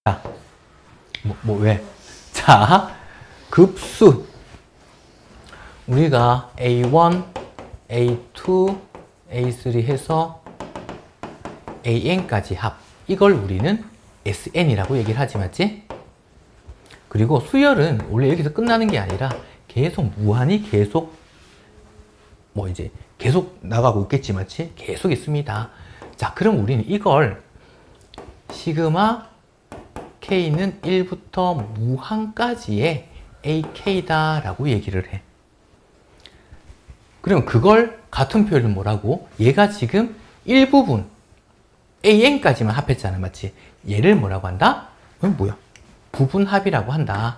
자, 왜? 자, 급수. 우리가 A1, A2, A3 해서 AN까지 합. 이걸 우리는 SN이라고 얘기를 하지, 맞지? 그리고 수열은 원래 여기서 끝나는 게 아니라 계속 무한히 계속 계속 나가고 있겠지, 맞지? 계속 있습니다. 자, 그럼 우리는 이걸 시그마 K는 1부터 무한까지의 AK다 라고 얘기를 해. 그럼 그걸 같은 표현을 뭐라고? 얘가 지금 일부분 AN까지만 합했잖아, 맞지? 얘를 뭐라고 한다? 뭐야? 부분합이라고 한다.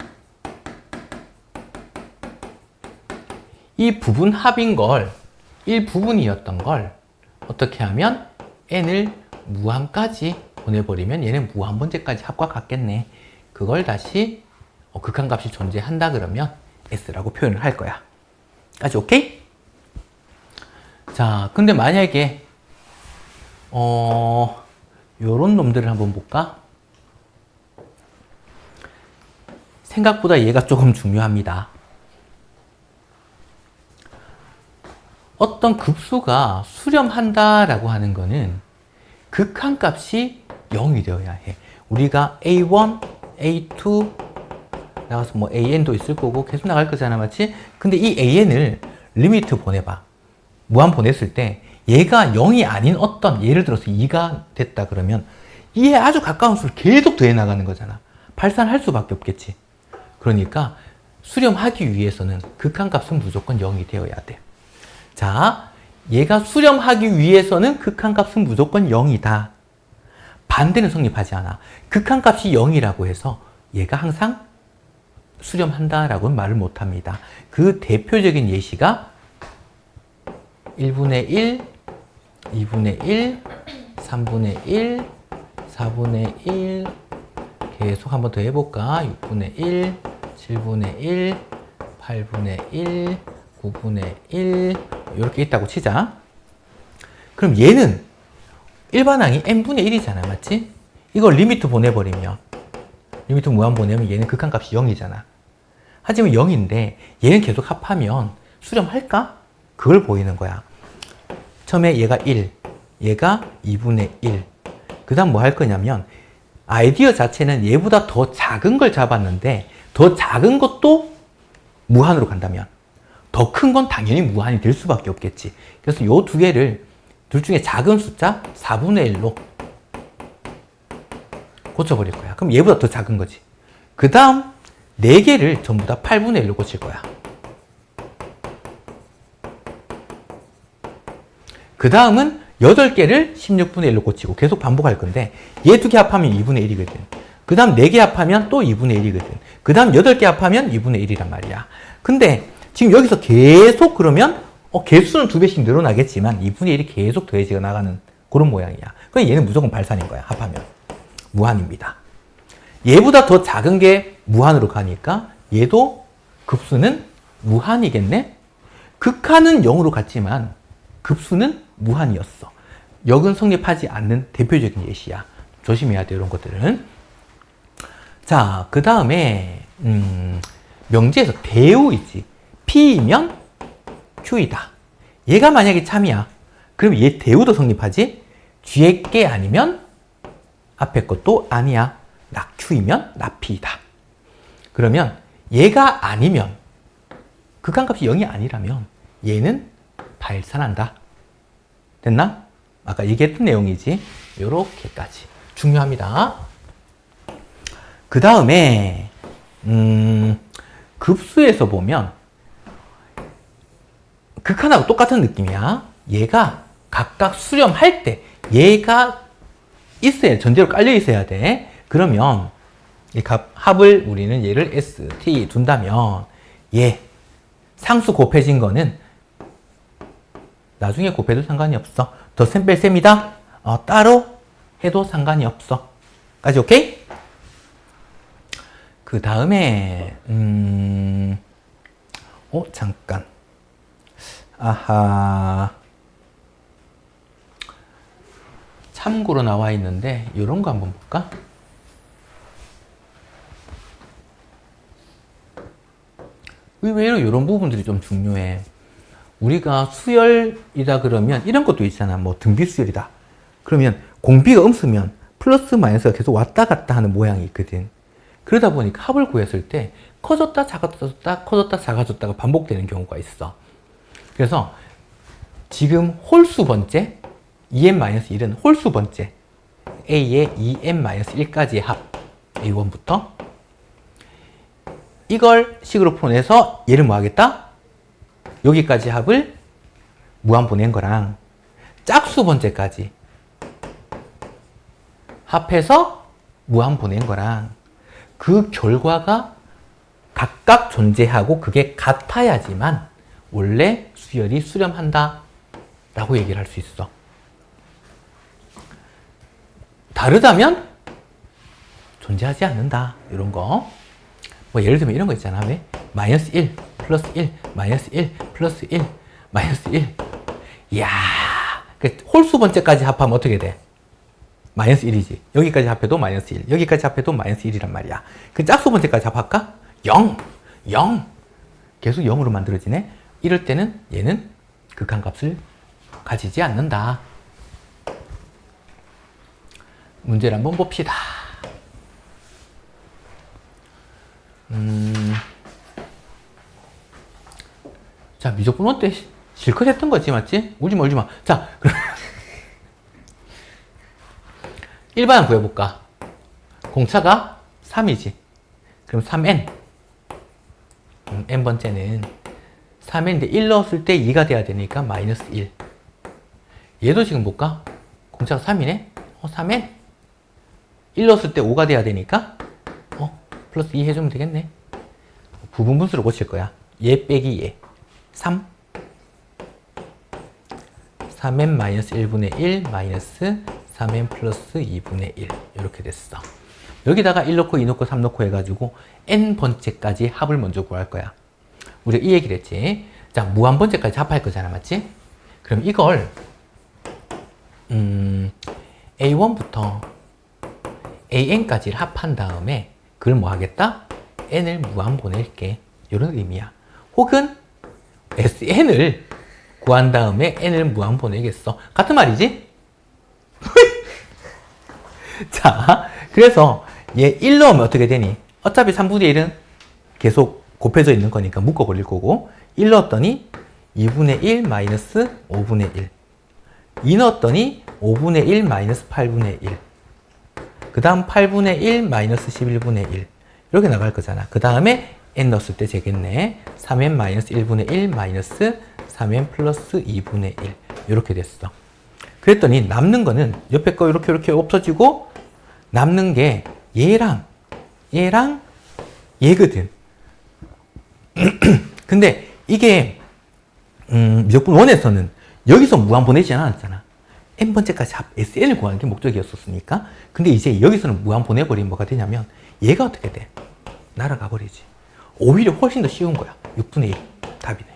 이 부분합인 걸, 일부분이었던 걸 어떻게 하면 N을 무한까지 보내버리면 얘는 무한번째까지 합과 같겠네. 그걸 다시 극한값이 존재한다 그러면 S라고 표현을 할 거야. 까지 오케이? 자, 근데 만약에 요런 놈들을 한번 볼까? 생각보다 얘가 조금 중요합니다. 어떤 급수가 수렴한다라고 하는 거는 극한값이 0이 되어야 해. 우리가 A1, A2 나가서 AN도 있을 거고 계속 나갈 거잖아, 맞지? 근데 이 AN을 리미트 보내봐. 무한 보냈을 때 얘가 0이 아닌 어떤, 예를 들어서 2가 됐다 그러면 이에 아주 가까운 수를 계속 더해 나가는 거잖아. 발산할 수밖에 없겠지. 그러니까 수렴하기 위해서는 극한값은 무조건 0이 되어야 돼. 자, 얘가 수렴하기 위해서는 극한값은 무조건 0이다. 반대는 성립하지 않아. 극한값이 0이라고 해서 얘가 항상 수렴한다라고는 말을 못합니다. 그 대표적인 예시가 1분의 1, 2분의 1, 3분의 1, 4분의 1 계속 한번 더 해볼까? 6분의 1, 7분의 1, 8분의 1, 9분의 1 이렇게 있다고 치자. 그럼 얘는 일반항이 n분의 1이잖아, 맞지? 이걸 리미트 보내버리면, 리미트 무한 보내면 얘는 극한값이 0이잖아. 하지만 0인데 얘는 계속 합하면 수렴할까? 그걸 보이는 거야. 처음에 얘가 1, 얘가 2분의 1. 그 다음 뭐 할 거냐면 아이디어 자체는 얘보다 더 작은 걸 잡았는데 더 작은 것도 무한으로 간다면 더 큰 건 당연히 무한이 될 수밖에 없겠지. 그래서 요 두 개를 둘 중에 작은 숫자 4분의 1로 고쳐버릴 거야. 그럼 얘보다 더 작은 거지. 그 다음 4개를 전부 다 8분의 1로 고칠 거야. 그 다음은 8개를 16분의 1로 고치고 계속 반복할 건데 얘 2개 합하면 2분의 1이거든. 그 다음 4개 합하면 또 2분의 1이거든. 그 다음 8개 합하면 2분의 1이란 말이야. 근데 지금 여기서 계속 그러면 개수는 2배씩 늘어나겠지만 2분의 1이 계속 더해져 나가는 그런 모양이야. 그럼 얘는 무조건 발산인 거야. 합하면. 무한입니다. 얘보다 더 작은 게 무한으로 가니까 얘도 급수는 무한이겠네? 극한은 0으로 갔지만 급수는 무한이었어. 역은 성립하지 않는 대표적인 예시야. 조심해야 돼, 이런 것들은. 자, 그 다음에 명제에서 대우 있지. P이면 Q이다. 얘가 만약에 참이야. 그럼 얘 대우도 성립하지? 뒤에 게 아니면 앞에 것도 아니야. 나 Q이면 나 P이다. 그러면 얘가 아니면 극한값이 0이 아니라면 얘는 발산한다. 됐나? 아까 얘기했던 내용이지. 요렇게까지. 중요합니다. 그 다음에 급수에서 보면 극한하고 똑같은 느낌이야. 얘가 각각 수렴할 때 얘가 있어야, 전제로 깔려 있어야 돼. 그러면 이 합을 우리는 얘를 S, T 둔다면 얘 상수 곱해진 거는 나중에 곱해도 상관이 없어. 덧셈 뺄셈이다? 따로 해도 상관이 없어. 까지 오케이? 그 다음에 잠깐. 아하. 참고로 나와 있는데 이런 거 한번 볼까? 의외로 이런 부분들이 좀 중요해. 우리가 수열이다 그러면 이런 것도 있잖아. 뭐 등비수열이다. 그러면 공비가 음수면 플러스 마이너스가 계속 왔다 갔다 하는 모양이 있거든. 그러다 보니까 합을 구했을 때 커졌다 작아졌다 커졌다 작아졌다가 반복되는 경우가 있어. 그래서 지금 홀수 번째 2n-1은 홀수 번째 a의 2n-1까지의 합 a1부터 이걸 식으로 풀어내서 얘를 뭐 하겠다? 여기까지 합을 무한 보낸 거랑 짝수 번째까지 합해서 무한 보낸 거랑 그 결과가 각각 존재하고 그게 같아야지만 원래 수열이 수렴한다 라고 얘기를 할 수 있어. 다르다면 존재하지 않는다. 이런 거. 뭐 예를 들면 이런 거 있잖아. 왜? 마이너스 1, 플러스 1, 마이너스 1, 플러스 1, 마이너스 1. 이야. 홀수 번째까지 합하면 어떻게 돼? 마이너스 1이지. 여기까지 합해도 마이너스 1. 여기까지 합해도 마이너스 1이란 말이야. 그 짝수 번째까지 합할까? 0, 0. 계속 0으로 만들어지네. 이럴 때는 얘는 극한값을 가지지 않는다. 문제를 한번 봅시다. 자, 미적분원 때 실컷 했던 거지, 맞지? 울지마, 울지마. 자, 그럼 일반항 구해볼까? 공차가 3이지. 그럼 3n. n번째는 3n인데 1 넣었을 때 2가 돼야 되니까 마이너스 1. 얘도 지금 볼까? 공차가 3이네? 3n. 1 넣었을 때 5가 돼야 되니까 플러스 2 해주면 되겠네. 부분분수를 고칠 거야. 얘 빼기 얘. 3. 3n 마이너스 1분의 1 마이너스 3n 플러스 2분의 1. 이렇게 됐어. 여기다가 1 넣고 2 넣고 3 넣고 해가지고 n번째까지 합을 먼저 구할 거야. 우리가 이 얘기를 했지. 자, 무한번째까지 합할 거잖아. 맞지? 그럼 이걸 a1부터 an까지를 합한 다음에 그걸 뭐 하겠다? n을 무한 보낼게. 이런 의미야. 혹은 sn을 구한 다음에 n을 무한 보내겠어. 같은 말이지? 자, 그래서 얘 1 넣으면 어떻게 되니? 어차피 3분의 1은 계속 곱해져 있는 거니까 묶어버릴 거고 1 넣었더니 2분의 1 마이너스 5분의 1 2 넣었더니 5분의 1 마이너스 8분의 1 그 다음 8분의 1 마이너스 11분의 1 이렇게 나갈 거잖아. 그 다음에 n 넣었을 때 되겠네. 3n 마이너스 1분의 1 마이너스 3n 플러스 2분의 1 이렇게 됐어. 그랬더니 남는 거는 옆에 거 이렇게 없어지고 남는 게 얘랑 얘거든. 근데 이게 미적분 1에서는 여기서 무한 보내지 않았잖아. n번째까지 sn을 구하는 게 목적이었었으니까. 근데 이제 여기서는 무한 보내버리면 뭐가 되냐면 얘가 어떻게 돼? 날아가 버리지. 오히려 훨씬 더 쉬운 거야. 6분의 1 답이네.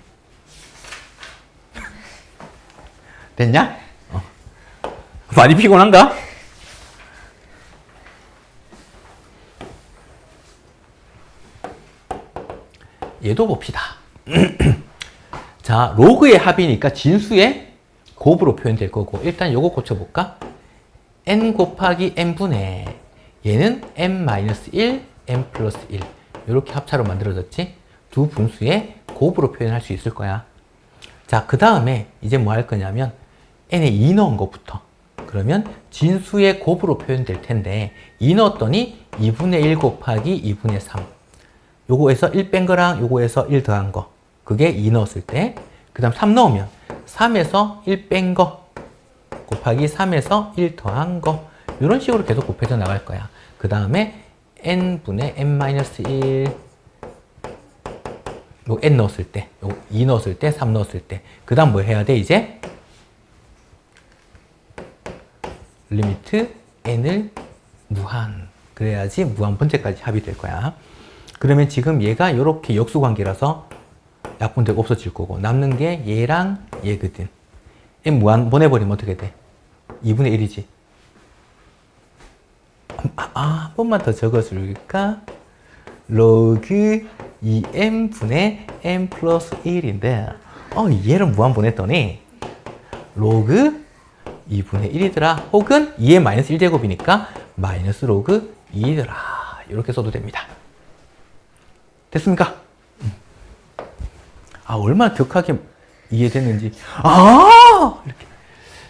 됐냐? 많이 피곤한가? 얘도 봅시다. 자, 로그의 합이니까 진수의 곱으로 표현될 거고 일단 요거 고쳐볼까? n 곱하기 n분의 얘는 n-1, n 플러스 1 이렇게 합차로 만들어졌지? 두 분수의 곱으로 표현할 수 있을 거야. 자, 그 다음에 이제 뭐 할 거냐면 n에 2 넣은 것부터 그러면 진수의 곱으로 표현될 텐데 2 넣었더니 2분의 1 곱하기 2분의 3 요거에서 1 뺀 거랑 요거에서 1 더한 거 그게 2 넣었을 때 그 다음 3 넣으면 3에서 1 뺀 거 곱하기 3에서 1 더한 거 이런 식으로 계속 곱해져 나갈 거야. 그 다음에 n분의 n-1 요 n 넣었을 때, 요 2 넣었을 때, 3 넣었을 때 그 다음 뭐 해야 돼 이제? 리미트 n을 무한 그래야지 무한 번째까지 합이 될 거야. 그러면 지금 얘가 이렇게 역수관계라서 약분되고 없어질 거고 남는 게 얘랑 얘거든. n 무한 보내버리면 어떻게 돼? 2분의 1이지. 한 번만 더 적어줄까? 로그 2n분의 n 플러스 1인데 얘를 무한분했더니 로그 2분의 1이더라. 혹은 2의 마이너스 1제곱이니까 마이너스 로그 2더라. 이렇게 써도 됩니다. 됐습니까? 얼마나 격하게 이해됐는지. 이렇게.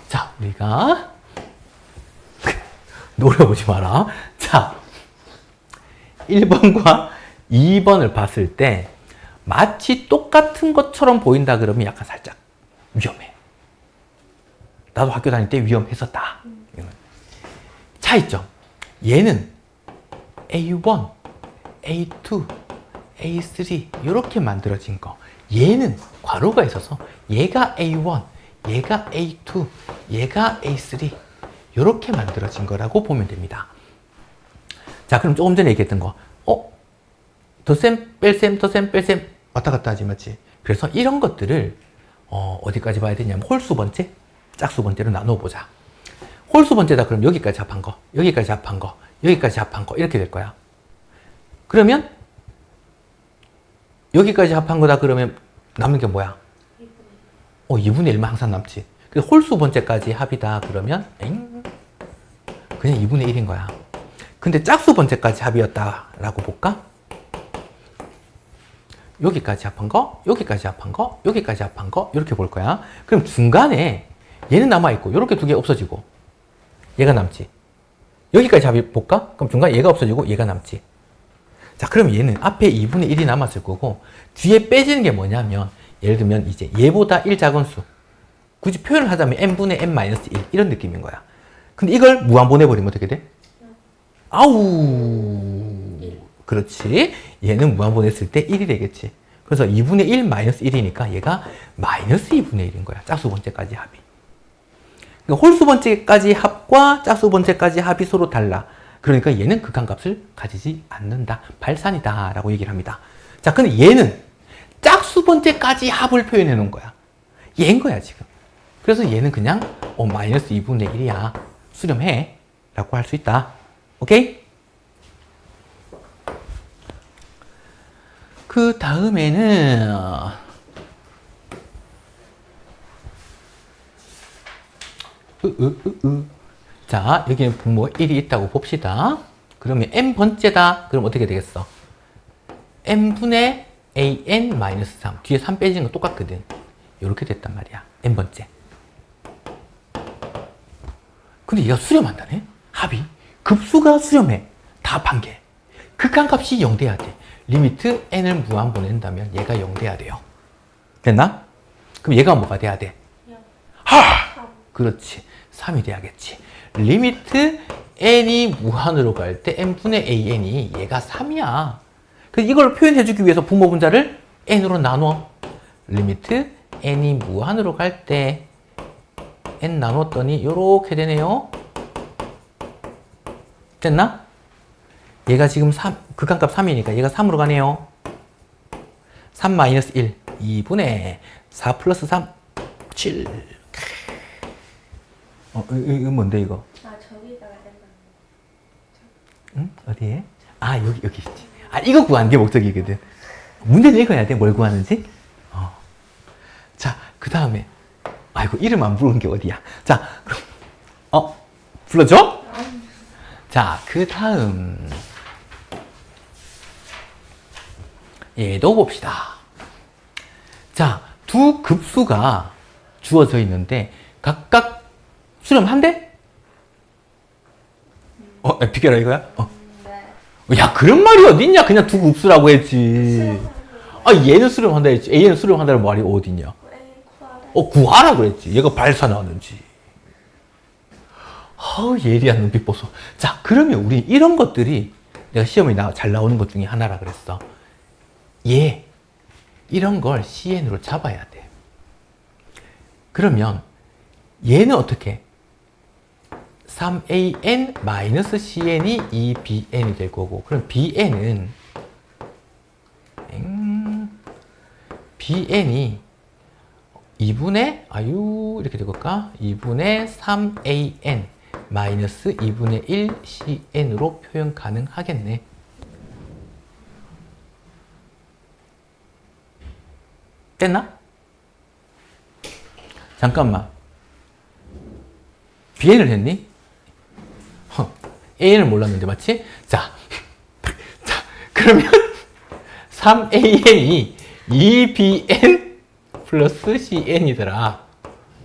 자, 우리가 노려보지 마라. 자, 1번과 2번을 봤을 때 마치 똑같은 것처럼 보인다 그러면 약간 살짝 위험해. 나도 학교 다닐 때 위험했었다. 차이점. 얘는 A1, A2, A3 이렇게 만들어진 거. 얘는 괄호가 있어서 얘가 A1, 얘가 A2, 얘가 A3 이렇게 만들어진 거라고 보면 됩니다. 자, 그럼 조금 전에 얘기했던 거. 덧셈, 뺄셈, 덧셈, 뺄셈 왔다 갔다 하지 맞지? 그래서 이런 것들을 어디까지 봐야 되냐면 홀수 번째, 짝수 번째로 나누어 보자. 홀수 번째다 그럼 여기까지 합한 거, 여기까지 합한 거, 여기까지 합한 거 이렇게 될 거야. 그러면 여기까지 합한 거다 그러면 남는 게 뭐야? 2분의 1만 항상 남지. 그래서 홀수 번째까지 합이다 그러면 그냥 2분의 1인 거야. 근데 짝수 번째까지 합이었다라고 볼까? 여기까지 합한 거, 여기까지 합한 거, 여기까지 합한 거 이렇게 볼 거야. 그럼 중간에 얘는 남아있고 이렇게 두 개 없어지고 얘가 남지. 여기까지 합이 볼까? 그럼 중간에 얘가 없어지고 얘가 남지. 자, 그럼 얘는 앞에 2분의 1이 남았을 거고 뒤에 빼지는 게 뭐냐면 예를 들면 이제 얘보다 1 작은 수. 굳이 표현을 하자면 n분의 n-1 이런 느낌인 거야. 근데 이걸 무한 보내버리면 어떻게 돼? 그렇지. 얘는 무한 보냈을 때 1이 되겠지. 그래서 2분의 1 마이너스 1이니까 얘가 마이너스 2분의 1인 거야. 짝수 번째까지 합이. 그러니까 홀수 번째까지 합과 짝수 번째까지 합이 서로 달라. 그러니까 얘는 극한값을 가지지 않는다. 발산이다. 라고 얘기를 합니다. 자, 근데 얘는 짝수 번째까지 합을 표현해 놓은 거야. 얘인 거야, 지금. 그래서 얘는 그냥 마이너스 2분의 1이야. 수렴해. 라고 할 수 있다. 오케이? 그 다음에는 자, 여기는 분모 1이 있다고 봅시다. 그러면 n번째다. 그럼 어떻게 되겠어? n분의 an-3. 뒤에 3 빼지는 거 똑같거든. 이렇게 됐단 말이야. n번째. 근데 얘가 수렴한다네? 합이. 급수가 수렴해. 다 반개. 극한값이 0 돼야 돼. 리미트 n을 무한 보낸다면 얘가 0 돼야 돼요. 됐나? 그럼 얘가 뭐가 돼야 돼? 그렇지. 3이 돼야겠지. 리미트 n이 무한으로 갈 때 n분의 an이 얘가 3이야. 그래서 이걸 표현해주기 위해서 분모 분자를 n으로 나눠. 리미트 n이 무한으로 갈 때 n 나눴더니 이렇게 되네요. 됐나? 얘가 지금 3, 극한값 3이니까 얘가 3으로 가네요. 3 마이너스 1, 2분의 4 플러스 3, 7. 이거 뭔데, 이거? 저기다가 된다. 응? 어디에? 여기 있지. 이거 구하는 게 목적이거든. 문제는 읽어야 돼, 뭘 구하는지. 자, 그 다음에. 이름 안 부르는 게 어디야? 자, 그럼, 불러줘? 자, 그 다음. 얘도 봅시다. 자, 두 급수가 주어져 있는데, 각각 수렴한대? 비켜라 이거야? 네. 야, 그런 말이 어딨냐? 그냥 두 급수라고 했지. 얘는 수렴한다 했지. A는 수렴한다는 말이 어딨냐? 구하라 그랬지. 얘가 발사 나왔는지. 예리한 눈빛 보소. 자, 그러면 우리 이런 것들이 내가 시험에 잘 나오는 것 중에 하나라 그랬어. 이런 걸 CN으로 잡아야 돼. 그러면 얘는 어떻게? 3AN-CN이 2BN이 될 거고, 그럼 BN은 BN이 2분의 이렇게 될까? 2분의 3AN 마이너스 2분의 1 CN으로 표현 가능하겠네. 됐나? 잠깐만. bn을 했니? an을 몰랐는데 맞지? 자, 그러면 3an이 2bn 플러스 cn이더라. 야,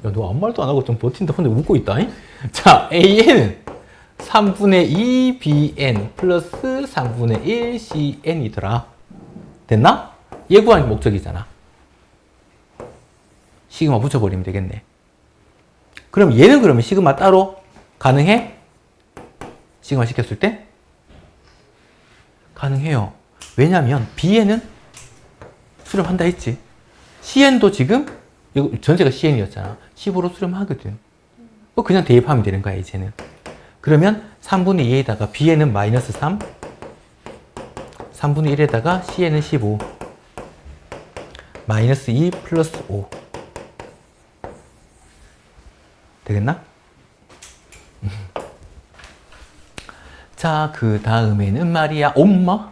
너 아무 말도 안 하고 좀 버틴다. 근데 웃고 있다. 잉? 자, an은 3분의 2bn 플러스 3분의 1 cn이더라. 됐나? 얘 구하는 게 목적이잖아. 시그마 붙여버리면 되겠네. 그럼 얘는 그러면 시그마 따로 가능해? 시그마 시켰을 때? 가능해요. 왜냐면 B에는 수렴한다 했지. CN도 지금 이거 전체가 CN이었잖아. 10으로 수렴하거든. 그냥 대입하면 되는 거야 이제는. 그러면 3분의 2에다가 B에는 마이너스 3, 3분의 1에다가 C에는 15, 마이너스 2 플러스 5 되겠나? 자, 그 다음에는 말이야, 엄마?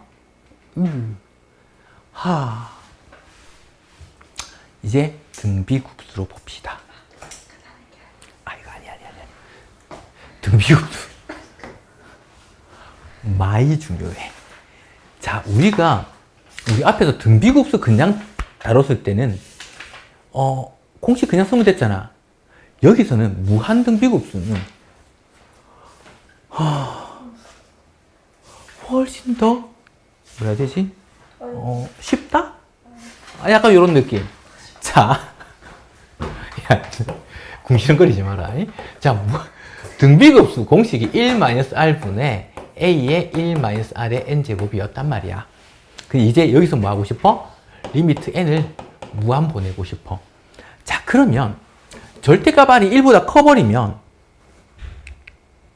이제 등비국수로 봅시다. 이거 아니야. 등비국수. 많이 중요해. 자, 우리 앞에서 등비국수 그냥 다뤘을 때는, 공식 그냥 쓰면 됐잖아. 여기서는 무한등비국수는, 훨씬 더, 뭐라 해야 되지? 쉽다? 약간 이런 느낌. 자, 야, 궁시렁거리지 마라. 자, 등비급수 공식이 1-r분의 a의 1-r의 n제곱이었단 말이야. 근데 이제 여기서 뭐 하고 싶어? 리미트 n을 무한 보내고 싶어. 자, 그러면 절대값 r이 1보다 커버리면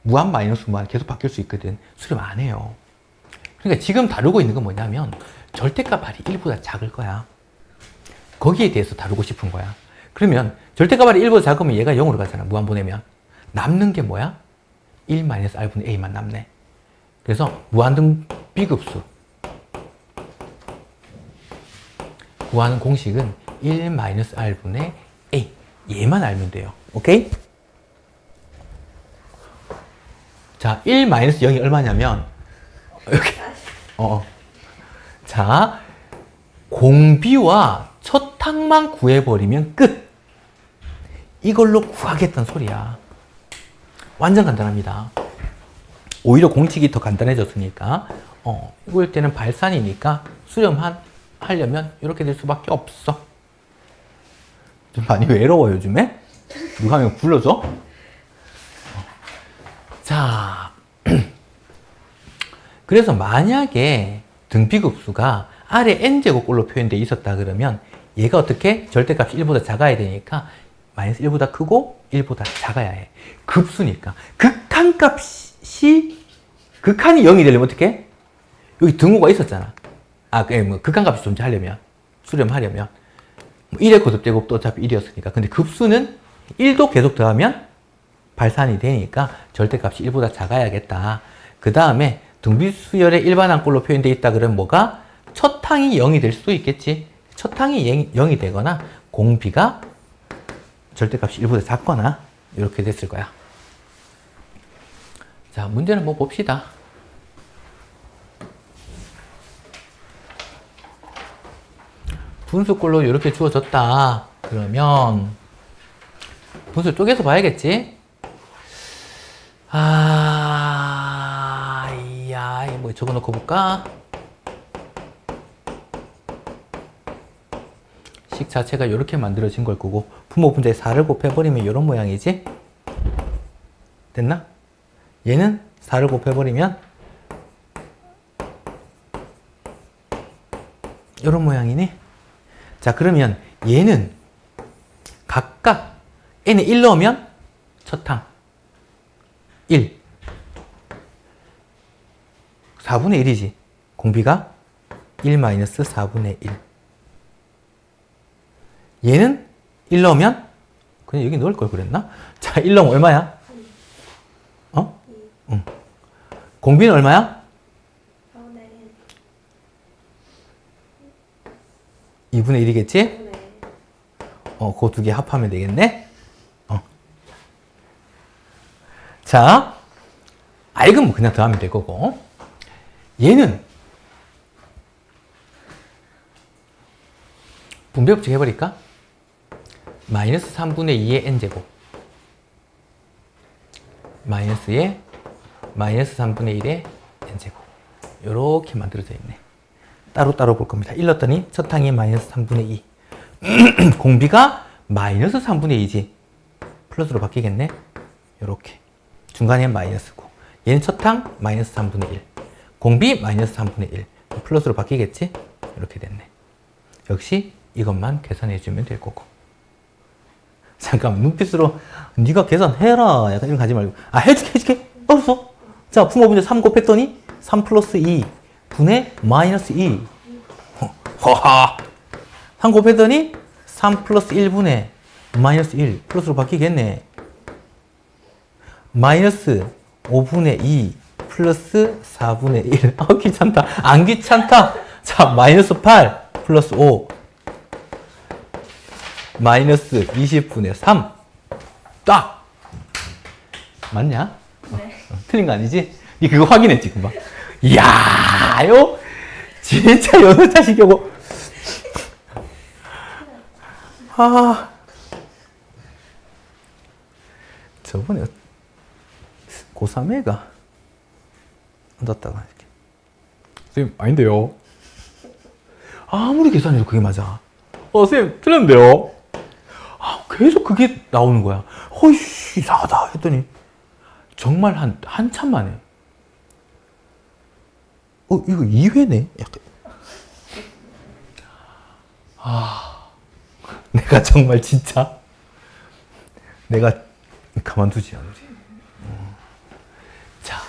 무한 마이너스 무한 계속 바뀔 수 있거든. 수렴 안 해요. 그러니까 지금 다루고 있는 건 뭐냐면 절대값 r이 1보다 작을 거야. 거기에 대해서 다루고 싶은 거야. 그러면 절대값 r이 1보다 작으면 얘가 0으로 가잖아. 무한 보내면. 남는 게 뭐야? 1-r분의 a만 남네. 그래서 무한등 비급수 구하는 공식은 1-r분의 a. 얘만 알면 돼요. 오케이? 자, 1-0이 얼마냐면 이렇게 자, 공비와 첫항만 구해버리면 끝. 이걸로 구하겠다는 소리야. 완전 간단합니다. 오히려 공식이 더 간단해졌으니까 이럴 때는 발산이니까 수렴하려면 이렇게 될 수밖에 없어. 좀 많이 외로워 요즘에? 누가 하면 불러줘? 자, 그래서 만약에 등비급수가 아래 n제곱꼴로 표현되어 있었다 그러면 얘가 어떻게? 절대값이 1보다 작아야 되니까 마이너스 1보다 크고 1보다 작아야 해. 급수니까. 극한이 0이 되려면 어떻게? 여기 등호가 있었잖아. 극한값이 존재하려면, 수렴하려면 1의 거듭제곱도 어차피 1이었으니까. 근데 급수는 1도 계속 더하면 발산이 되니까 절대값이 1보다 작아야겠다. 그 다음에 등비수열의 일반항꼴로 표현되어 있다 그러면 뭐가? 첫 항이 0이 될 수도 있겠지. 첫 항이 0이 되거나 공비가 절대값이 1보다 작거나 이렇게 됐을 거야. 자, 문제는 뭐 봅시다. 분수꼴로 이렇게 주어졌다. 그러면 분수 쪼개서 봐야겠지? 뭐 적어놓고 볼까? 식 자체가 이렇게 만들어진 걸 거고 분모 분자에 4를 곱해버리면 이런 모양이지? 됐나? 얘는 4를 곱해버리면 이런 모양이네. 자, 그러면 얘는 각각 n에 1 넣으면 첫 항 1 4분의 1이지. 공비가 1-4분의 1. 얘는 1 넣으면 그냥 여기 넣을 걸 그랬나? 자, 1 넣으면 얼마야? 응. 공비는 얼마야? 2분의 1이겠지? 그 두 개 합하면 되겠네. 자, 이건 뭐 그냥 더하면 될 거고. 얘는 분배법칙 해버릴까? 마이너스 3분의 2의 n제곱 마이너스의 마이너스 3분의 1의 n제곱 요렇게 만들어져 있네. 따로따로 볼 겁니다. 1 넣었더니 첫 항이 마이너스 3분의 2 공비가 마이너스 3분의 2지 플러스로 바뀌겠네. 요렇게 중간에 마이너스고 얘는 첫 항 마이너스 3분의 1 공비 마이너스 3분의 1 플러스로 바뀌겠지? 이렇게 됐네. 역시 이것만 계산해주면 될 거고. 잠깐만 눈빛으로 네가 계산해라 약간 이런 거 하지 말고 해줄게 알았어. 자 분모분제 3 곱했더니 3 플러스 2 분의 마이너스 2 허하 3 곱했더니 3 플러스 1분의 마이너스 1 플러스로 바뀌겠네. 마이너스 5분의 2 플러스 4분의 1 귀찮다. 안 귀찮다. 자 마이너스 8 플러스 5 마이너스 20분의 3 딱! 맞냐? 네. 틀린 거 아니지? 니 그거 확인했지 금방? 이야 요 진짜 여느 자식이고 저번에 고3애가 얻었다가 이렇게 선생님 아닌데요 아무리 계산해도 그게 맞아. 선생님 틀렸는데요. 계속 그게 나오는 거야. 허이씨 이상하다 했더니 정말 한참 만에 이거 2회네 약간 내가 정말 진짜 내가 가만두지 않지. 자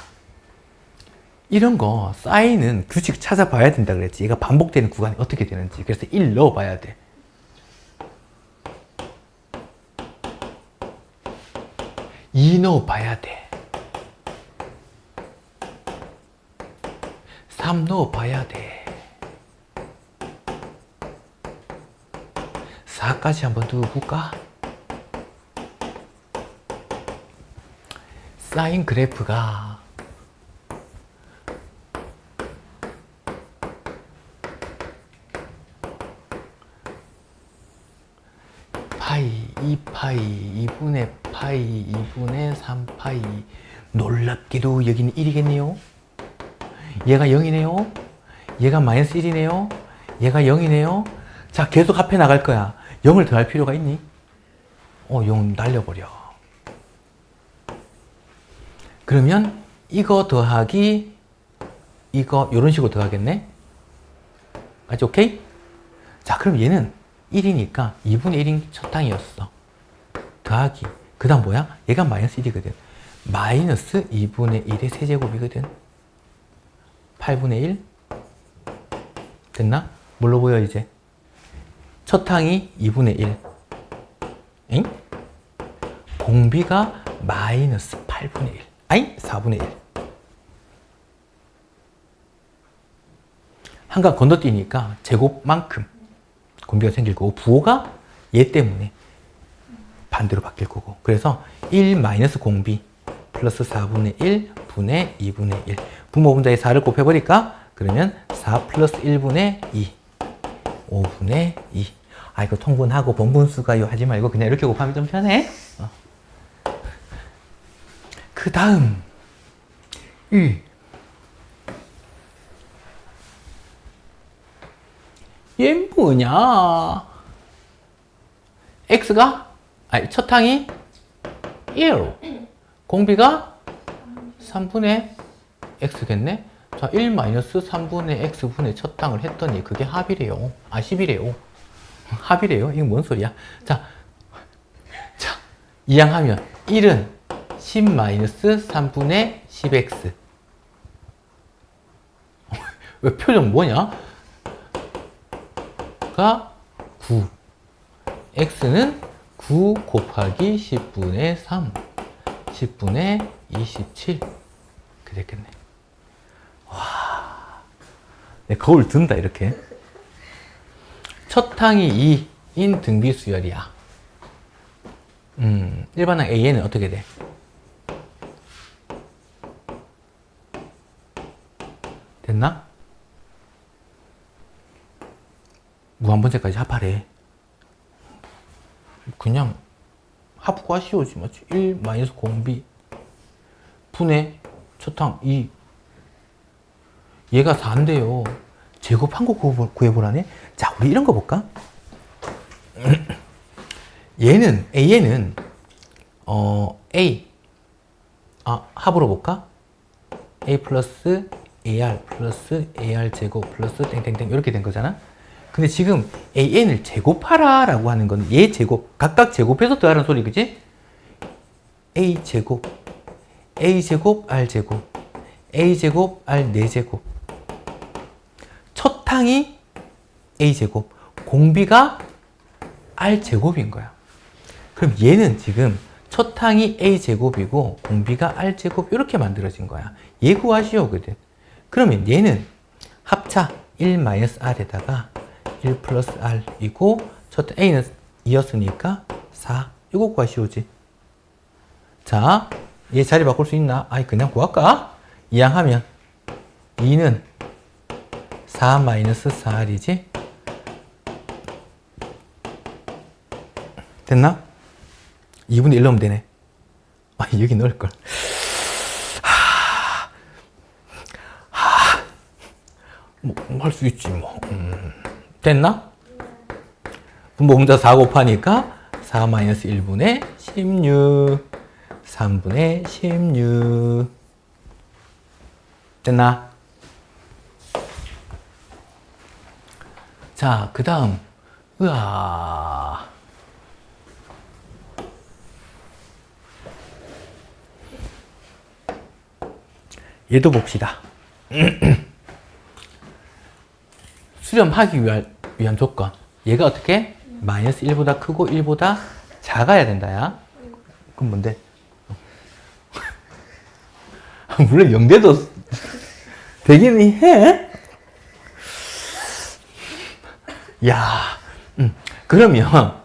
이런 거 사인은 규칙 찾아봐야 된다 그랬지. 얘가 반복되는 구간이 어떻게 되는지. 그래서 1 넣어봐야 돼. 2 넣어봐야 돼. 3 넣어봐야 돼. 4까지 한번 넣어볼까? 사인 그래프가 파이, 2파이, 2분의 파이, 2분의 3파이. 놀랍게도 여기는 1이겠네요. 얘가 0이네요. 얘가 마이너스 1이네요. 얘가 0이네요. 자, 계속 합해 나갈 거야. 0을 더할 필요가 있니? 0 날려버려. 그러면 이거 더하기 이거 이런 식으로 더하겠네. 맞지? 오케이? 자, 그럼 얘는 1이니까 2분의 1인 첫 항이었어. 더하기. 그 다음 뭐야? 얘가 마이너스 1이거든. 마이너스 2분의 1의 세제곱이거든. 8분의 1. 됐나? 뭘로 보여 이제? 첫 항이 2분의 1. 엥? 공비가 마이너스 8분의 1. 아니? 4분의 1. 한가 건너뛰니까 제곱만큼 공비가 생길 거고 부호가 얘 때문에 반대로 바뀔 거고. 그래서 1 마이너스 공비 플러스 4분의 1 분의 2분의 1. 분모분자에 4를 곱해버릴까? 그러면 4 플러스 1분의 2 5분의 2. 이거 통분하고 번분수가요 하지 말고 그냥 이렇게 곱하면 좀 편해. 그 다음 1. 얘 뭐냐? x가 첫 항이 1 공비가 3분의 x겠네. 자, 1 마이너스 3분의 x분의 첫 항을 했더니 그게 합이래요. 10이래요. 합이래요. 이거 뭔 소리야? 자, 이항하면 1은 10 마이너스 3분의 10x. 왜 표정 뭐냐? 가 9. x는 9 곱하기 10분의 3. 10분의 27. 그렇게 됐겠네. 와. 내 거울 든다, 이렇게. 첫 항이 2인 등비수열이야. 일반항 AN은 어떻게 돼? 됐나? 무한번째까지 합하래. 그냥 합과 씌우지 맞지? 1 마이너스 공비 분의 초탕 2. 얘가 4인데요. 제곱한 거 구해보라네? 자, 우리 이런 거 볼까? 얘는, AN은, 합으로 볼까? A 플러스 AR 플러스 AR 제곱 플러스 땡땡땡 이렇게 된 거잖아? 근데 지금 AN을 제곱하라 라고 하는 건 얘 제곱, 각각 제곱해서 더하라는 소리, 그지? A 제곱, A 제곱, R 제곱, A 제곱, R 4제곱. 첫항이 A 제곱, 공비가 R 제곱인 거야. 그럼 얘는 지금 첫항이 A 제곱이고 공비가 R 제곱 이렇게 만들어진 거야. 얘 구하시오거든. 그러면 얘는 합차 1-R에다가 1 플러스 R이고 첫 A는 2였으니까 4. 이거 구하시오지. 자, 얘 자리 바꿀 수 있나? 아니, 그냥 구할까? 이항하면 2는 4-4R이지? 됐나? 2분의 1 넣으면 되네. 아, 여기 넣을걸. 뭐, 할 수 있지, 뭐. 됐나? 분모 분자 4 곱하니까 4-1분의 16. 3분의 16. 됐나? 자, 그 다음. 으아. 얘도 봅시다. 수렴하기 위한 조건. 얘가 어떻게? 마이너스 1보다 크고 1보다 작아야 된다, 야. 그럼 뭔데? 물론 0대도 되긴 해. 야, 그러면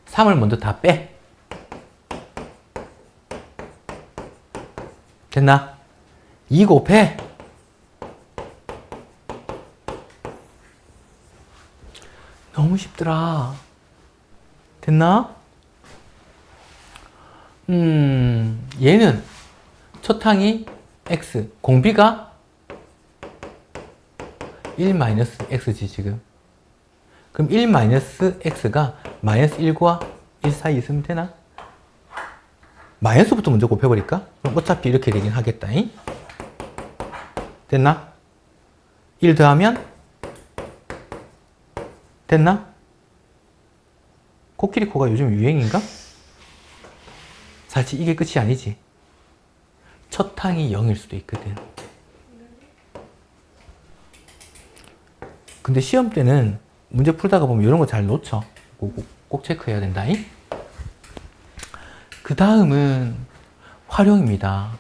3을 먼저 다 빼. 됐나? 2 곱해. 너무 쉽더라. 됐나? 얘는 첫 항이 x, 공비가 1-x지 지금. 그럼 1-x가 마이너스 1과 1 사이 있으면 되나? 마이너스부터 먼저 곱해버릴까? 그럼 어차피 이렇게 되긴 하겠다. 잉? 됐나? 1 더하면 됐나? 코끼리코가 요즘 유행인가? 사실 이게 끝이 아니지. 첫 항이 0일 수도 있거든. 근데 시험 때는 문제 풀다가 보면 이런 거 잘 놓쳐. 꼭 체크해야 된다. 그 다음은 활용입니다.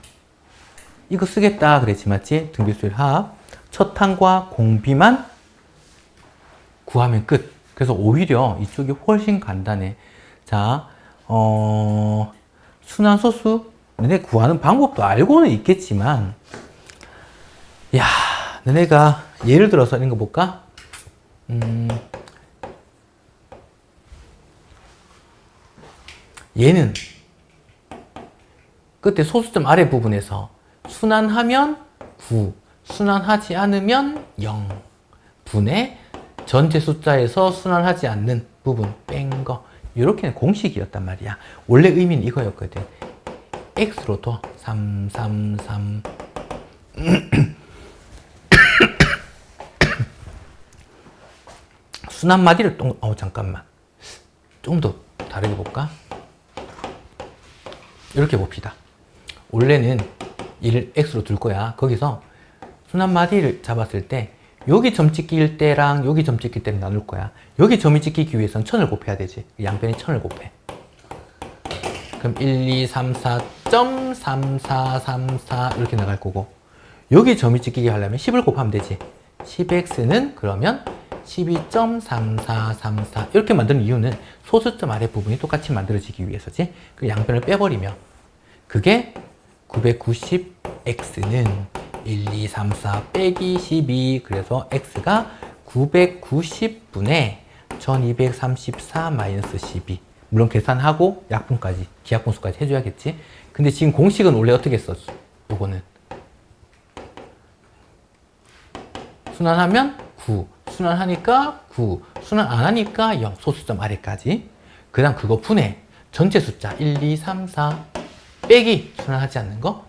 이거 쓰겠다 그랬지, 맞지? 등비수열 합. 첫 항과 공비만 구하면 끝. 그래서 오히려 이쪽이 훨씬 간단해. 자, 순환소수 너네 구하는 방법도 알고는 있겠지만, 야, 너네가 예를 들어서 이런 거 볼까? 얘는 끝에 소수점 아래 부분에서 순환하면 9, 순환하지 않으면 0 분의 전체 숫자에서 순환하지 않는 부분 뺀 거. 이렇게는 공식이었단 말이야. 원래 의미는 이거였거든. x로 둬. 3, 3, 3. 순환 마디를 잠깐만. 좀 더 다르게 볼까? 이렇게 봅시다. 원래는 이를 x로 둘 거야. 거기서 순환 마디를 잡았을 때 여기 점 찍힐 때랑 여기 점 찍힐 때를 나눌 거야. 여기 점이 찍히기 위해서는 1000을 곱해야 되지. 양변에 1000을 곱해. 그럼 1, 2, 3, 4, 점 3, 4, 3, 4 이렇게 나갈 거고, 여기 점이 찍히게 하려면 10을 곱하면 되지. 10x는 그러면 12.3434 이렇게 만드는 이유는 소수점 아래 부분이 똑같이 만들어지기 위해서지. 그 양변을 빼버리면 그게 990x는 1, 2, 3, 4 빼기 12 그래서 x가 990분의 1234 마이너스 12 물론 계산하고 약분까지 기하분수까지 해줘야겠지. 근데 지금 공식은 원래 어떻게 썼어? 요거는 순환하면 9 순환하니까 9 순환 안 하니까 0 소수점 아래까지 그 다음 그거 분해 전체 숫자 1, 2, 3, 4 빼기 순환하지 않는 거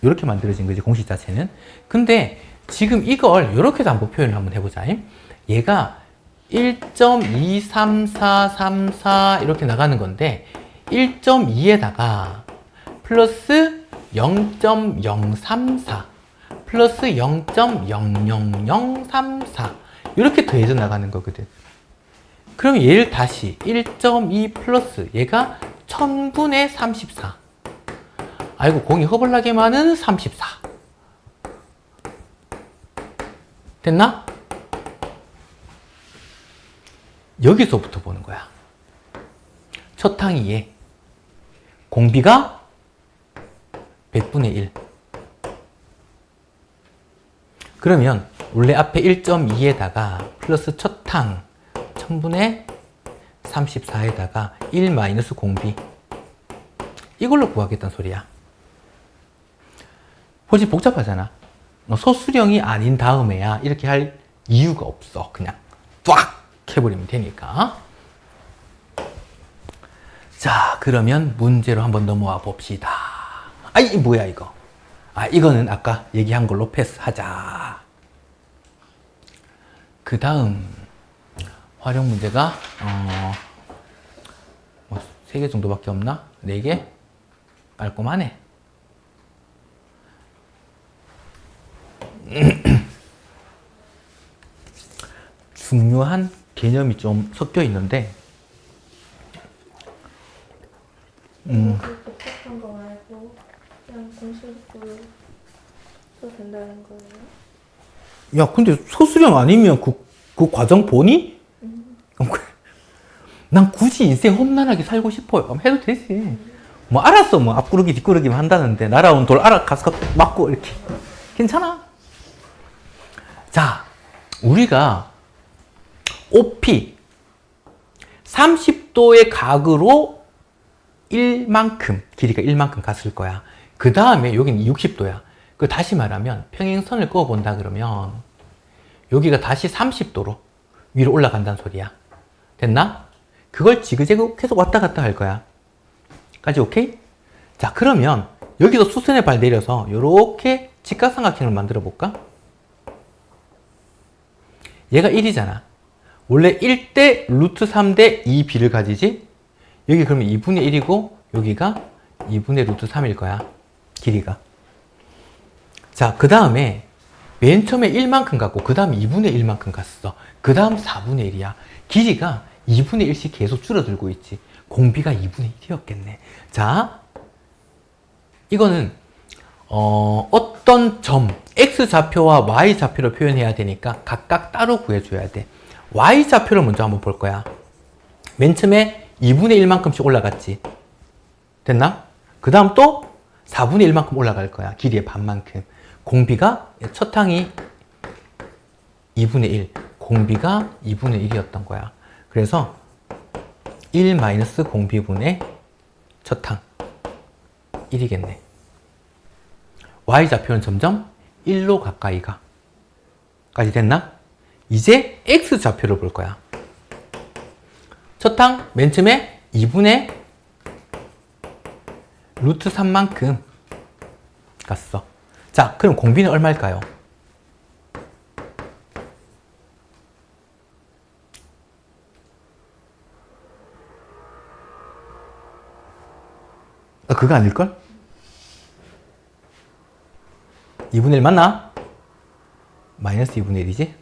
이렇게 만들어진 거지 공식 자체는. 근데 지금 이걸 이렇게도 한번 표현을 한번 해보자. 얘가 1.23434 이렇게 나가는 건데 1.2에다가 플러스 0.034 플러스 0.00034 이렇게 더해져 나가는 거거든. 그럼 얘를 다시 1.2 플러스 얘가 1000분의 34 아이고 공이 허벌나게 많은 34 됐나? 여기서부터 보는 거야. 첫 항이 얘 공비가 100분의 1 그러면 원래 앞에 1.2에다가 플러스 첫 항 1000분의 34에다가 1 마이너스 공비 이걸로 구하겠다는 소리야. 훨씬 복잡하잖아. 소수령이 아닌 다음에야 이렇게 할 이유가 없어. 그냥 꽉 해버리면 되니까. 자, 그러면 문제로 한번 넘어와 봅시다. 아이 뭐야 이거. 이거는 아까 얘기한 걸로 패스하자. 그 다음 활용 문제가 뭐 3개 정도밖에 없나? 4개? 깔끔하네. 중요한 개념이 좀 섞여 있는데 복잡한 거 말고 그냥 공식으로 써도 된다는 거예요? 야 근데 소수령 아니면 그 과정 보니? 난 굳이 인생 험난하게 살고 싶어요. 해도 되지. 뭐 알았어 뭐 앞구르기 뒷구르기만 한다는데 날아온 돌 가서 맞고 이렇게 괜찮아. 자 우리가 OP 30도의 각으로 1만큼 길이가 1만큼 갔을 거야. 그 다음에 여기는 60도야. 그 다시 말하면 평행선을 그어 본다 그러면 여기가 다시 30도로 위로 올라간다는 소리야. 됐나? 그걸 지그재그 계속 왔다 갔다 할 거야. 까지 오케이? 자 그러면 여기서 수선의 발 내려서 이렇게 직각삼각형을 만들어 볼까? 얘가 1이잖아. 원래 1대 루트 3대 2b를 가지지? 여기 그러면 2분의 1이고 여기가 2분의 루트 3일 거야. 길이가. 자, 그 다음에 맨 처음에 1만큼 갔고 그 다음 2분의 1만큼 갔어. 그 다음 4분의 1이야. 길이가 2분의 1씩 계속 줄어들고 있지. 공비가 2분의 1이었겠네. 자, 이거는 어떤 점 X좌표와 Y좌표를 표현해야 되니까 각각 따로 구해줘야 돼. Y좌표를 먼저 한번 볼 거야. 맨 처음에 2분의 1만큼씩 올라갔지. 됐나? 그 다음 또 4분의 1만큼 올라갈 거야. 길이의 반만큼. 공비가 첫 항이 2분의 1, 공비가 2분의 1이었던 거야. 그래서 1 마이너스 공비분의 첫 항 1이겠네. Y좌표는 점점 1로 가까이 가. 까지 됐나? 이제 X좌표를 볼 거야. 첫 항 맨 처음에 2분의 루트 3만큼 갔어. 자, 그럼 공비는 얼마일까요? 그거 아닐걸? 2분의 1 맞나? 마이너스 2분의 1이지?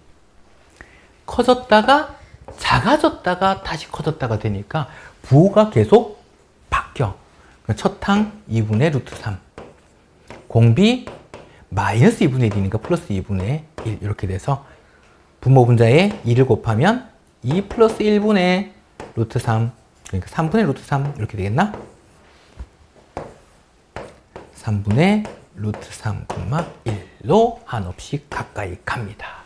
커졌다가 작아졌다가 다시 커졌다가 되니까 부호가 계속 바뀌어. 첫 항 2분의 루트 3 공비 마이너스 2분의 1이니까 플러스 2분의 1 이렇게 돼서 분모 분자에 2를 곱하면 2 플러스 1분의 루트 3. 그러니까 3분의 루트 3 이렇게 되겠나? 3분의 루트 3, 1로 한없이 가까이 갑니다.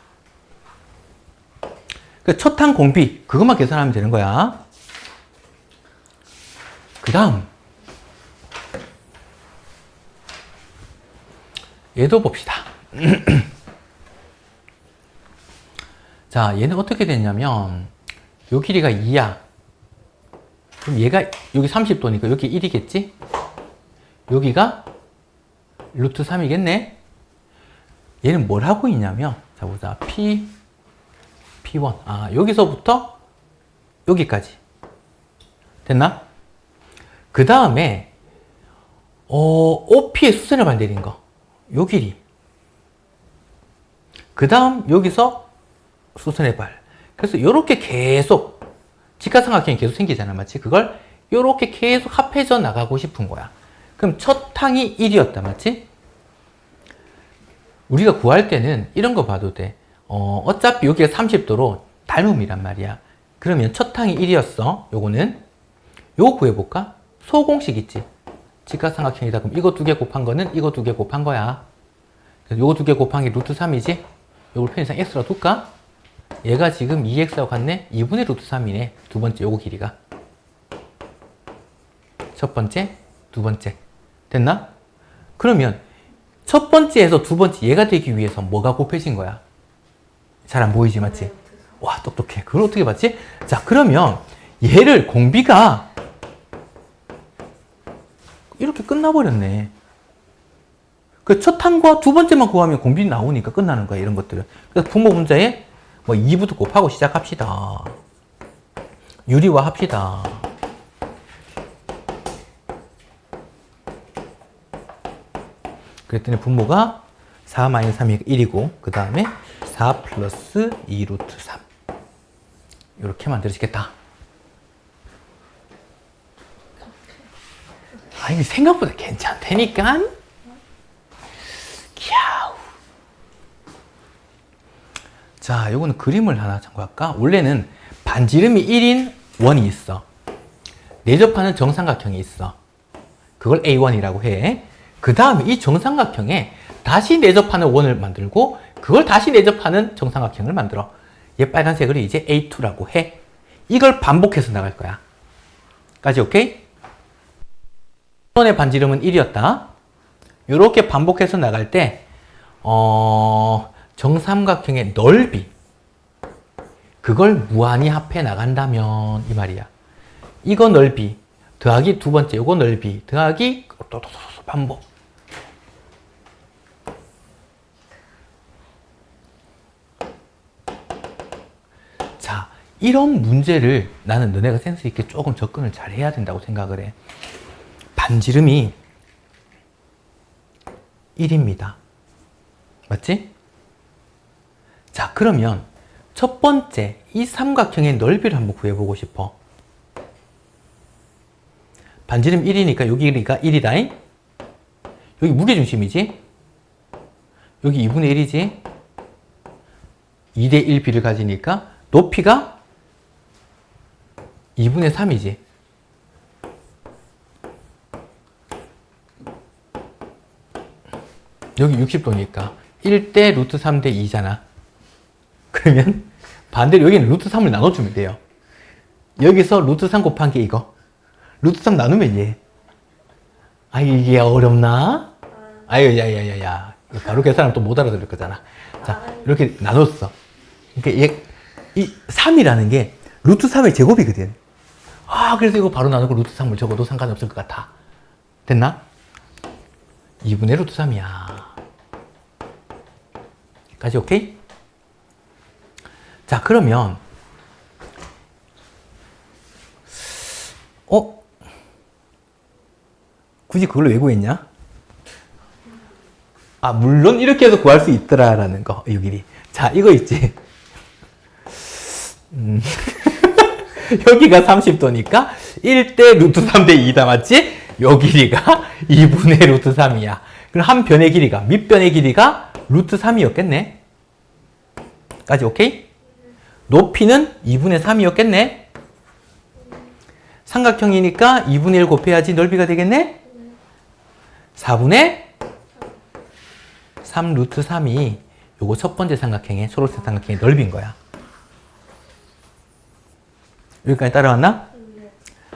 첫 항 공비 그것만 계산하면 되는 거야. 그 다음 얘도 봅시다. 자, 얘는 어떻게 됐냐면 요 길이가 2야. 그럼 얘가 여기 30도니까 여기 1이겠지? 여기가 루트 3이겠네? 얘는 뭘 하고 있냐면 자 보자. P1 아 여기서부터 여기까지 됐나? 그 다음에 OP의 수선의 발 내린 거 요 길이 그 다음 여기서 수선의 발 그래서 이렇게 계속 직각삼각형이 계속 생기잖아 맞지? 그걸 이렇게 계속 합해져 나가고 싶은 거야. 그럼 첫 항이 1이었다 맞지? 우리가 구할 때는 이런 거 봐도 돼. 어차피 여기가 30도로 닮음이란 말이야. 그러면 첫 항이 1이었어. 요거는 요거 구해볼까? 소공식 있지? 직각삼각형이다. 그럼 이거 두 개 곱한 거는 이거 두 개 곱한 거야. 그래서 요거 두 개 곱한 게 루트 3이지? 요걸 편의상 x로 둘까? 얘가 지금 2x하고 같네? 2분의 루트 3이네. 두 번째 요거 길이가. 첫 번째, 두 번째. 됐나? 그러면 첫 번째에서 두 번째 얘가 되기 위해서 뭐가 곱해진 거야? 잘 안 보이지, 맞지? 와, 똑똑해. 그걸 어떻게 봤지? 자, 그러면 얘를 공비가 이렇게 끝나버렸네. 그 첫 항과 두 번째만 구하면 공비 나오니까 끝나는 거야, 이런 것들은. 그래서 분모 분자에 뭐 2부터 곱하고 시작합시다. 유리화 합시다. 그랬더니 분모가 4-3이 1이고 그 다음에 4 플러스 2 루트 3 이렇게 만들어지겠다. 아니 생각보다 괜찮다니까. 캬우. 자, 요거는 그림을 하나 참고할까? 원래는 반지름이 1인 원이 있어. 내접하는 정삼각형이 있어. 그걸 A1이라고 해. 그 다음에 이 정삼각형에 다시 내접하는 원을 만들고 그걸 다시 내접하는 정삼각형을 만들어. 얘 빨간색을 이제 A2라고 해. 이걸 반복해서 나갈 거야. 까지 오케이? 원의 반지름은 1이었다. 이렇게 반복해서 나갈 때 정삼각형의 넓이 그걸 무한히 합해 나간다면 이 말이야. 이거 넓이 더하기 두 번째 요거 넓이 더하기 또 반복. 자, 이런 문제를 나는 너네가 센스 있게 조금 접근을 잘 해야 된다고 생각을 해. 반지름이 1입니다. 맞지? 자, 그러면 첫 번째 이 삼각형의 넓이를 한번 구해보고 싶어. 반지름 1이니까 여기가 1이다. 여기 무게중심이지? 여기 2분의 1이지? 2대 1 비를 가지니까 높이가 2분의 3이지. 여기 60도니까 1대 루트 3대 2잖아. 그러면 반대로 여기는 루트 3을 나눠주면 돼요. 여기서 루트 3 곱한 게 이거. 루트 3 나누면 얘. 아, 이게 어렵나? 아유, 야야야야. 바로 계산하면 또 못 알아들을 거잖아. 자, 이렇게 나눴어. 그러니까 얘, 이 3이라는 게 루트 3의 제곱이거든. 아, 그래서 이거 바로 나누고 루트 3을 적어도 상관없을 것 같아. 됐나? 2분의 루트 3이야. 까지 오케이? 자, 그러면 굳이 그걸 왜 구했냐? 아, 물론 이렇게 해서 구할 수 있더라라는 거, 이 길이. 자, 이거 있지? 여기가 30도니까 1대 루트 3대 2다, 맞지? 요 길이가 2분의 루트 3이야. 그럼 한 변의 길이가, 밑변의 길이가 루트 3이었겠네? 까지 오케이? 높이는 2분의 3이었겠네? 삼각형이니까 2분의 1 곱해야지 넓이가 되겠네? 4분의 3 루트 3이 요거 첫 번째 삼각형의 초록색 삼각형의 넓이인 거야. 여기까지 따라왔나?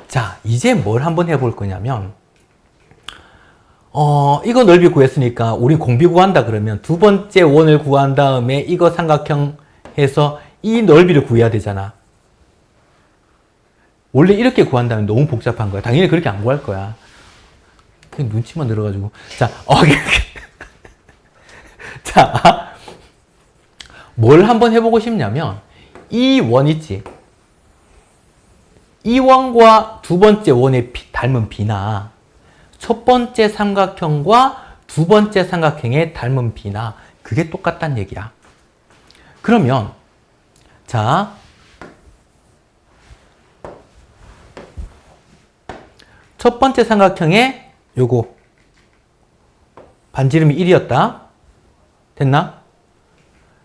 자, 이제 뭘 한번 해볼 거냐면 이거 넓이 구했으니까 우리 공비 구한다 그러면 두 번째 원을 구한 다음에 이거 삼각형 해서 이 넓이를 구해야 되잖아. 원래 이렇게 구한다면 너무 복잡한 거야. 당연히 그렇게 안 구할 거야. 그냥 눈치만 들어가지고. 자, 자, 뭘 한번 해보고 싶냐면 이 원 있지? 이 원과 두 번째 원의 닮은 비나 첫 번째 삼각형과 두 번째 삼각형의 닮은 비나 그게 똑같다는 얘기야. 그러면 자, 첫 번째 삼각형의 요거 반지름이 1이었다. 됐나?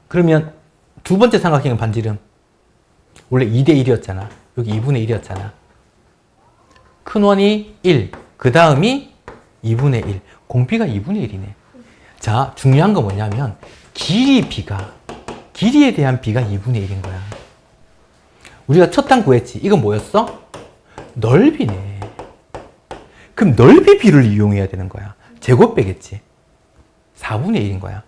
그러면 두 번째 삼각형의 반지름 원래 2대 1이었잖아. 여기 2분의 1이었잖아. 큰 원이 1, 그 다음이 2분의 1. 공비가 2분의 1이네. 자, 중요한 건 뭐냐면 길이에 대한 비가 2분의 1인 거야. 우리가 첫 단 구했지. 이건 뭐였어? 넓이네. 그럼 넓이 비를 이용해야 되는 거야. 제곱 빼겠지. 4분의 1인 거야.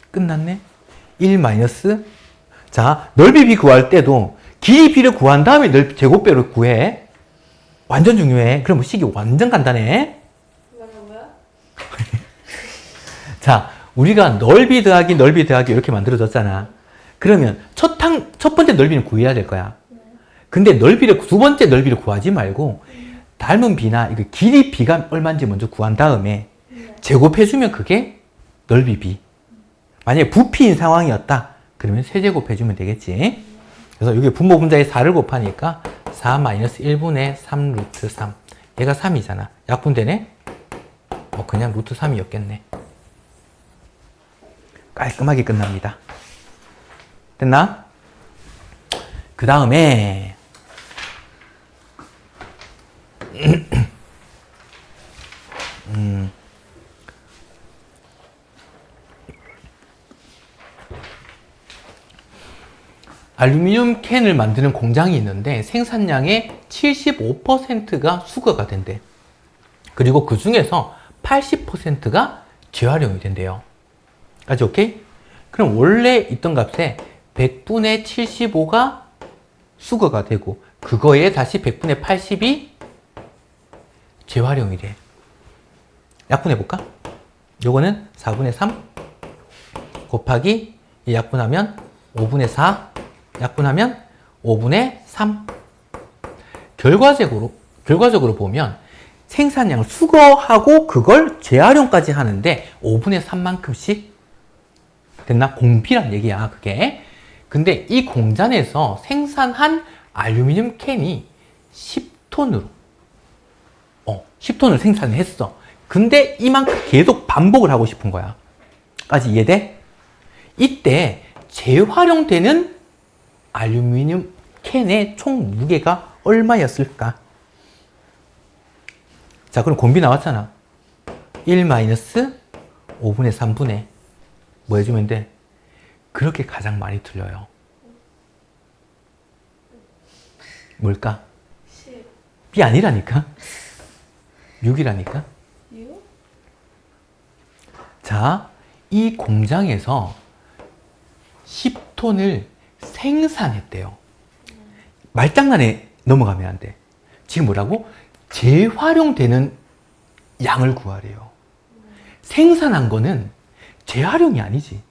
끝났네? 1 마이너스. 자, 넓이 비 구할 때도 길이 비를 구한 다음에 제곱배를 구해. 완전 중요해. 그럼 식이 완전 간단해. 뭐라고요? 자, 우리가 넓이 더하기 이렇게 만들어졌잖아. 그러면 첫 번째 넓이는 구해야 될 거야. 근데 두 번째 넓이를 구하지 말고 닮은 비나 이거 길이 비가 얼마인지 먼저 구한 다음에 제곱해주면 그게 넓이 비. 만약에 부피인 상황이었다. 그러면 세제곱해주면 되겠지. 그래서 여기 분모 분자에 4를 곱하니까 4 마이너스 1분의 3 루트 3. 얘가 3이잖아. 약분되네? 그냥 루트 3이었겠네. 깔끔하게 끝납니다. 됐나? 그 다음에 알루미늄 캔을 만드는 공장이 있는데 생산량의 75%가 수거가 된대. 그리고 그 중에서 80%가 재활용이 된대요. 까지 오케이? 그럼 원래 있던 값에 100분의 75가 수거가 되고 그거에 다시 100분의 80이 재활용이 돼. 약분해볼까? 요거는 4분의 3 곱하기 이 약분하면 5분의 4 약분하면 5분의 3. 결과적으로 보면 생산량을 수거하고 그걸 재활용까지 하는데 5분의 3만큼씩 됐나? 공비란 얘기야, 그게. 근데 이 공장에서 생산한 알루미늄 캔이 10톤으로 10톤을 생산했어. 근데 이만큼 계속 반복을 하고 싶은 거야. 까지 이해돼? 이때 재활용되는 알루미늄 캔의 총 무게가 얼마였을까? 자, 그럼 공비 나왔잖아. 1 마이너스 5분의 3분의 뭐 해주면 돼? 그렇게 가장 많이 틀려요. 뭘까? 10. B 아니라니까? 6이라니까? 6? 자, 이 공장에서 10톤을 생산했대요. 말장난에 넘어가면 안 돼. 지금 뭐라고? 재활용되는 양을 구하래요. 생산한 거는 재활용이 아니지.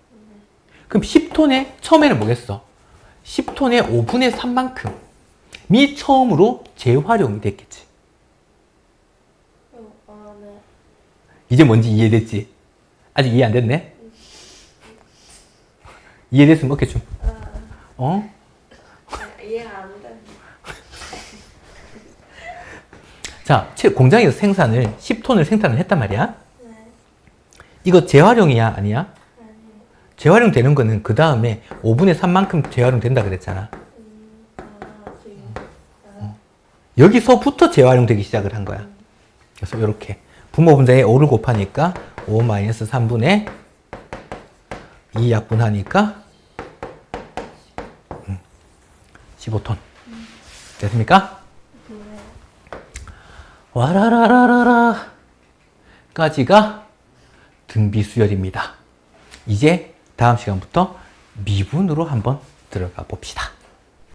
그럼 10톤에 처음에는 뭐겠어? 10톤에 5분의 3만큼이 처음으로 재활용이 됐겠지. 네. 이제 뭔지 이해됐지? 아직 이해 안 됐네? 이해됐으면 어깨 좀. 이해가 안 돼. 자, 공장에서 10톤을 생산을 했단 말이야. 네. 이거 재활용이야, 아니야? 아니요. 재활용되는 거는 그 다음에 5분의 3만큼 재활용된다 그랬잖아. 지금 여기서부터 재활용되기 시작을 한 거야. 그래서 이렇게 분모 분자에 5를 곱하니까 5 마이너스 3분의 2 약분하니까 15톤. 됐습니까? 와라라라라라 까지가 등비수열입니다. 이제 다음 시간부터 미분으로 한번 들어가 봅시다.